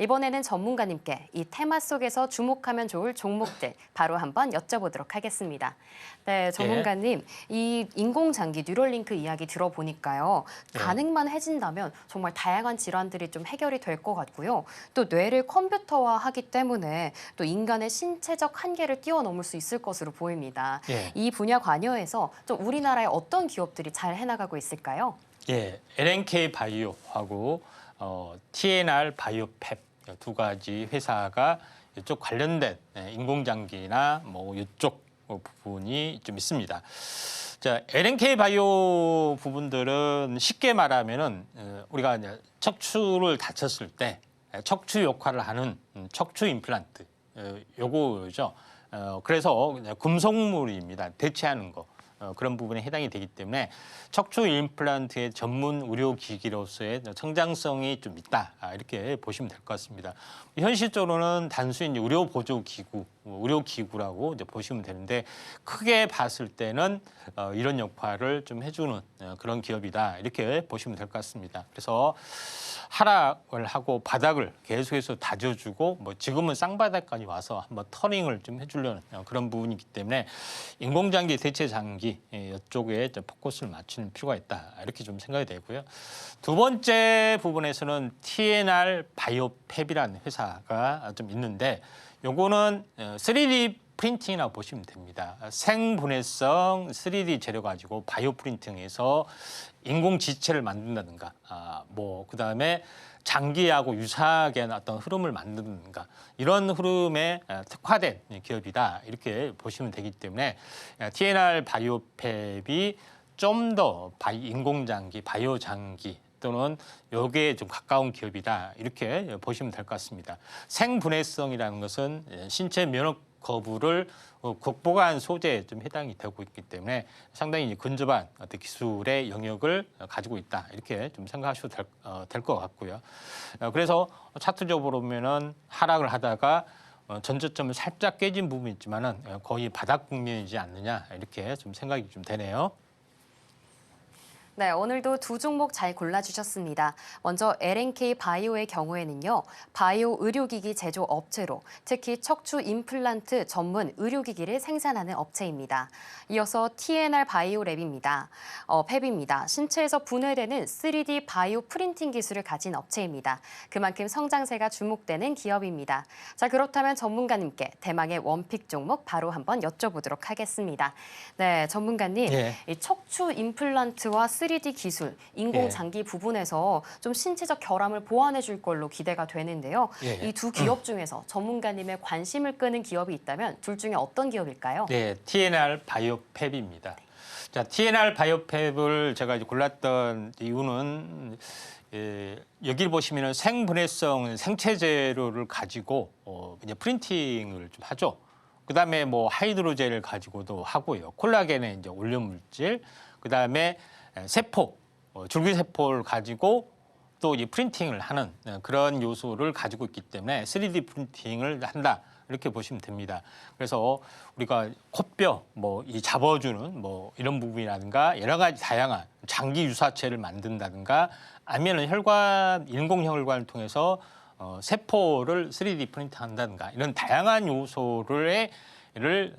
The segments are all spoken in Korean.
이번에는 전문가님께 이 테마 속에서 주목하면 좋을 종목들 바로 한번 여쭤보도록 하겠습니다. 네, 전문가님, 이 인공장기 뉴럴링크 이야기 들어보니까요. 가능만 해진다면 정말 다양한 질환들이 좀 해결이 될 것 같고요. 또 뇌를 컴퓨터화하기 때문에 또 인간의 신체적 한계를 뛰어넘을 수 있을 것으로 보입니다. 이 분야 관여에서 좀 우리나라의 어떤 기업들이 잘 해나가고 있을까요? LNK 바이오하고 TNR 바이오팹 두 가지 회사가 이쪽 관련된 인공장기나 뭐 이쪽 부분이 좀 있습니다. 자, LNK 바이오 부분들은 쉽게 말하면은 우리가 이제 척추를 다쳤을 때 척추 역할을 하는 척추 임플란트 요거죠. 그래서 금속물입니다. 대체하는 거. 그런 부분에 해당이 되기 때문에 척추 임플란트의 전문 의료기기로서의 성장성이 좀 있다 이렇게 보시면 될 것 같습니다. 현실적으로는 단순히 의료보조기구, 의료기구라고 이제 보시면 되는데 크게 봤을 때는 이런 역할을 좀 해주는 그런 기업이다 이렇게 보시면 될 것 같습니다. 그래서 하락을 하고 바닥을 계속해서 다져주고 뭐 지금은 쌍바닥까지 와서 한번 터닝을 좀 해주려는 그런 부분이기 때문에 인공장기 대체 장기 이쪽에 포커스를 맞추는 필요가 있다 이렇게 좀 생각이 되고요. 두 번째 부분에서는 TNR 바이오팹이라는 회사가 좀 있는데 요거는 3D 프린팅이라고 보시면 됩니다. 생분해성 3D 재료 가지고 바이오 프린팅해서 인공 지체를 만든다든가, 그다음에 장기하고 유사하게 어떤 흐름을 만든다든가 이런 흐름에 특화된 기업이다 이렇게 보시면 되기 때문에 TNR 바이오팹이 좀 더 인공장기, 바이오 장기 또는 여기에 좀 가까운 기업이다 이렇게 보시면 될 것 같습니다. 생분해성이라는 것은 신체 면역 거부를 극복한 소재에 좀 해당이 되고 있기 때문에 상당히 근접한 어떤 기술의 영역을 가지고 있다 이렇게 좀 생각하셔도 될 것 같고요. 그래서 차트적으로 보면은 하락을 하다가 전저점을 살짝 깨진 부분이 있지만은 거의 바닥 국면이지 않느냐 이렇게 좀 생각이 좀 되네요. 네, 오늘도 두 종목 잘 골라주셨습니다. 먼저 LNK 바이오의 경우에는요, 바이오 의료기기 제조 업체로 특히 척추 임플란트 전문 의료기기를 생산하는 업체입니다. 이어서 TNR 바이오랩입니다. 팹입니다. 신체에서 분해되는 3D 바이오 프린팅 기술을 가진 업체입니다. 그만큼 성장세가 주목되는 기업입니다. 자, 그렇다면 전문가님께 대망의 원픽 종목 바로 한번 여쭤보도록 하겠습니다. 네, 전문가님, 이 척추 임플란트와 3D 기술, 인공장기 부분에서 좀 신체적 결함을 보완해 줄 걸로 기대가 되는데요. 이 두 기업 중에서 전문가님의 관심을 끄는 기업이 있다면 둘 중에 어떤 기업일까요? TNR 바이오팹입니다. 자, TNR 바이오팹을 제가 이제 골랐던 이유는 여기를 보시면은 생분해성 생체 재료를 가지고 이제 프린팅을 좀 하죠. 그다음에 뭐 하이드로젤을 가지고도 하고요. 콜라겐의 이제 올려물질, 그다음에 세포, 줄기세포를 가지고 또 이 프린팅을 하는 그런 요소를 가지고 있기 때문에 3D 프린팅을 한다 이렇게 보시면 됩니다. 그래서 우리가 코뼈 이 잡아주는 이런 부분이라든가 여러 가지 다양한 장기 유사체를 만든다든가 아니면은 혈관 인공혈관을 통해서 세포를 3D 프린팅한다든가 이런 다양한 요소를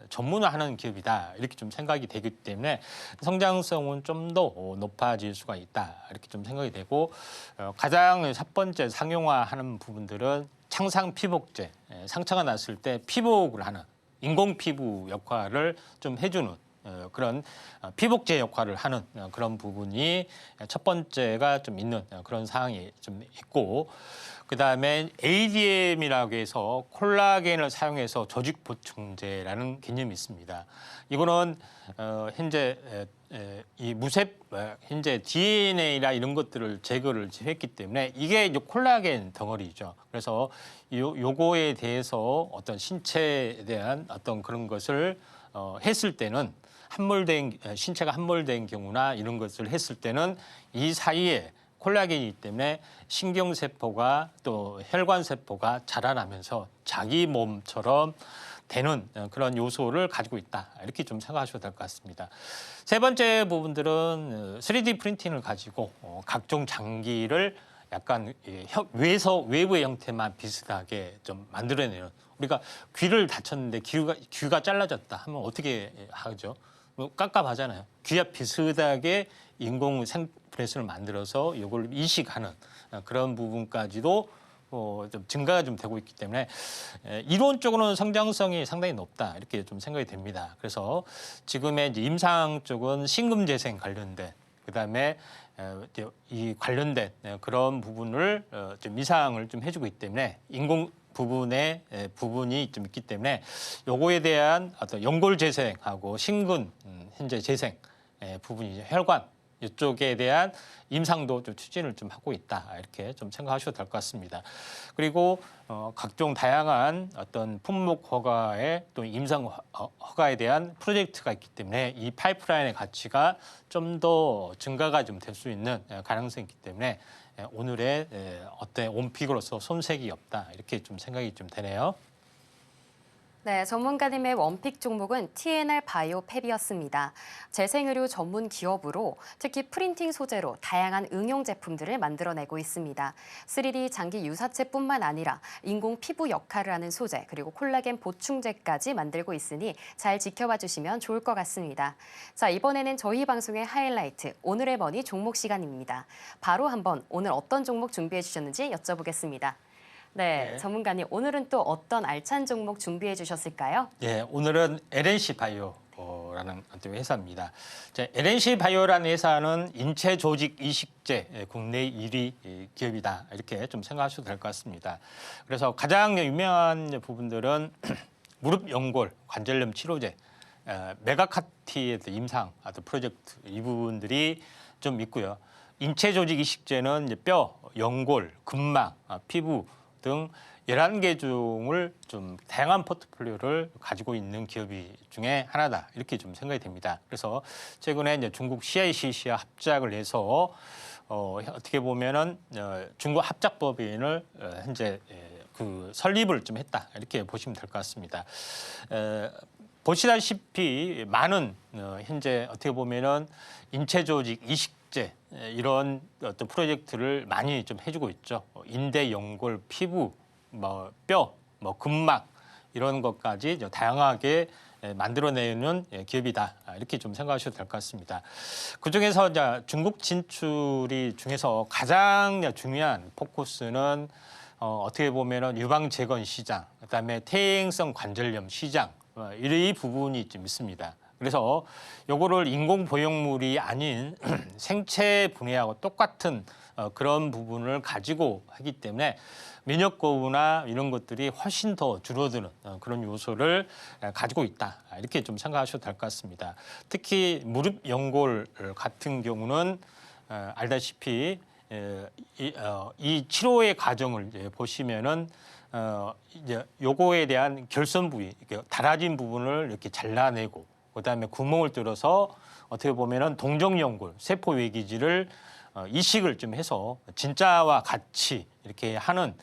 전문화하는 기업이다 이렇게 좀 생각이 되기 때문에 성장성은 좀 더 높아질 수가 있다 이렇게 좀 생각이 되고 가장 첫 번째 상용화하는 부분들은 창상 피복제, 상처가 났을 때 피복을 하는 인공 피부 역할을 좀 해주는 그런 피복제 역할을 하는 그런 부분이 첫 번째가 좀 있는 그런 사항이 좀 있고, 그다음에 ADM이라고 해서 콜라겐을 사용해서 조직 보충제라는 개념이 있습니다. 이거는 현재 이 현재 DNA나 이런 것들을 제거를 했기 때문에 이게 이제 콜라겐 덩어리죠. 그래서 요거에 대해서 어떤 신체에 대한 어떤 그런 것을 했을 때는 신체가 함몰된 경우나 이런 것을 했을 때는 이 사이에 콜라겐이기 때문에 신경세포가 또 혈관세포가 자라나면서 자기 몸처럼 되는 그런 요소를 가지고 있다. 이렇게 좀 생각하셔도 될 것 같습니다. 세 번째 부분들은 3D 프린팅을 가지고 각종 장기를 약간 외부의 형태만 비슷하게 좀 만들어내는, 우리가 귀를 다쳤는데 귀가 잘라졌다 하면 어떻게 하죠? 뭐 깝깝하잖아요. 귀와 비슷하게 인공 생브레스를 만들어서 이걸 이식하는 그런 부분까지도 좀 증가가 좀 되고 있기 때문에 이론적으로는 성장성이 상당히 높다 이렇게 좀 생각이 됩니다. 그래서 지금의 이제 임상 쪽은 신금재생 관련된, 그다음에 이 관련된 그런 부분을 좀 이상을 좀 해주고 있기 때문에 인공 부분의 부분이 좀 있기 때문에 요거에 대한 어떤 연골 재생하고 신근 현재 재생 부분이 혈관 이쪽에 대한 임상도 좀 추진을 좀 하고 있다 이렇게 좀 생각하셔도 될 것 같습니다. 그리고 각종 다양한 어떤 품목 허가에 또 임상 허가에 대한 프로젝트가 있기 때문에 이 파이프라인의 가치가 좀 더 증가가 좀 될 수 있는 가능성이 있기 때문에 오늘의 어떤 원픽으로서 손색이 없다 이렇게 좀 생각이 좀 되네요. 네, 전문가님의 원픽 종목은 TNR 바이오 팹이었습니다. 재생의료 전문 기업으로 특히 프린팅 소재로 다양한 응용 제품들을 만들어내고 있습니다. 3D 장기 유사체뿐만 아니라 인공 피부 역할을 하는 소재 그리고 콜라겐 보충제까지 만들고 있으니 잘 지켜봐 주시면 좋을 것 같습니다. 자, 이번에는 저희 방송의 하이라이트 오늘의 머니 종목 시간입니다. 바로 한번 오늘 어떤 종목 준비해 주셨는지 여쭤보겠습니다. 네, 전문가님 오늘은 또 어떤 알찬 종목 준비해 주셨을까요? 예, 오늘은 LNC 바이오라는 회사입니다. LNC 바이오라는 회사는 인체 조직 이식제 국내 1위 기업이다 이렇게 좀 생각하셔도 될 것 같습니다. 그래서 가장 유명한 부분들은 무릎 연골 관절염 치료제, 메가카티의 임상 프로젝트 이 부분들이 좀 있고요. 인체 조직 이식제는 이제 뼈, 연골, 근막, 피부 등 11개 중을 좀 다양한 포트폴리오를 가지고 있는 기업이 중에 하나다 이렇게 좀 생각이 됩니다. 그래서 최근에 이제 중국 CICC와 합작을 해서 어떻게 보면은 중국 합작법인을 현재 그 설립을 좀 했다 이렇게 보시면 될 것 같습니다. 보시다시피 많은 현재 어떻게 보면은 인체 조직 이식제 이런 어떤 프로젝트를 많이 좀 해주고 있죠. 인대, 연골, 피부, 뼈, 근막 이런 것까지 다양하게 만들어내는 기업이다 이렇게 좀 생각하셔도 될 것 같습니다. 그 중에서 이제 중국 진출이 중에서 가장 중요한 포커스는 어떻게 보면은 유방 재건 시장, 그다음에 퇴행성 관절염 시장 이 부분이 좀 있습니다. 그래서 요거를 인공 보형물이 아닌 생체 분해하고 똑같은 그런 부분을 가지고 하기 때문에 면역 거부나 이런 것들이 훨씬 더 줄어드는 그런 요소를 가지고 있다 이렇게 좀 생각하셔도 될 것 같습니다. 특히 무릎 연골 같은 경우는 알다시피 이 치료의 과정을 보시면은 이제 요거에 대한 결손 부위, 달아진 부분을 이렇게 잘라내고 그다음에 구멍을 뚫어서 어떻게 보면은 동정 연골, 세포 외기질을 이식을 좀 해서 진짜와 같이 이렇게 하는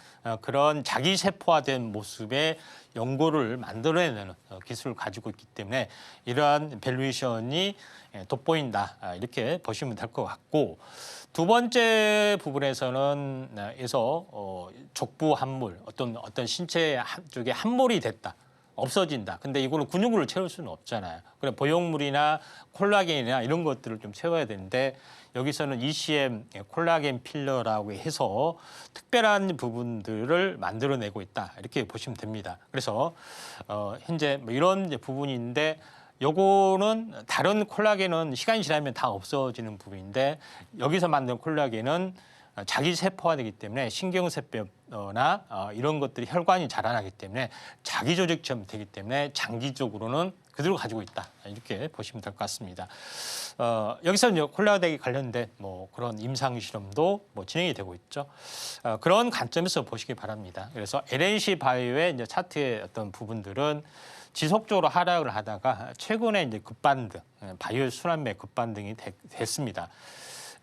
그런 자기 세포화된 모습의 연골을 만들어내는 기술을 가지고 있기 때문에 이러한 밸류에이션이 돋보인다 이렇게 보시면 될 것 같고, 두 번째 부분에서는 족부 함몰, 어떤 신체 한쪽에 함몰이 됐다. 없어진다. 근데 이거는 근육을 채울 수는 없잖아요. 그래 보형물이나 콜라겐이나 이런 것들을 좀 채워야 되는데 여기서는 ECM 콜라겐 필러라고 해서 특별한 부분들을 만들어내고 있다. 이렇게 보시면 됩니다. 그래서 현재 뭐 이런 부분인데 요거는 다른 콜라겐은 시간이 지나면 다 없어지는 부분인데 여기서 만든 콜라겐은 자기 세포화되기 때문에 신경세포나 이런 것들이 혈관이 자라나기 때문에 자기 조직처럼 되기 때문에 장기적으로는 그대로 가지고 있다 이렇게 보시면 될 것 같습니다. 여기서 이제 콜라겐에 관련된 그런 임상 실험도 진행이 되고 있죠. 그런 관점에서 보시기 바랍니다. 그래서 LNC 바이오의 이제 차트의 어떤 부분들은 지속적으로 하락을 하다가 최근에 이제 급반등, 바이오 순환매 급반등이 됐습니다.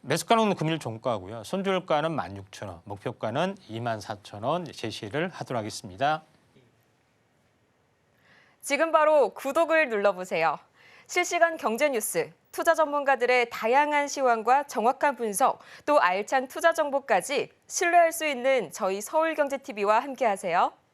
매수가는 금일 종가고요. 손절가는 16,000원, 목표가는 24,000원 제시를 하도록 하겠습니다. 지금 바로 구독을 눌러보세요. 실시간 경제 뉴스, 투자 전문가들의 다양한 시황과 정확한 분석, 또 알찬 투자 정보까지 신뢰할 수 있는 저희 서울경제TV와 함께하세요.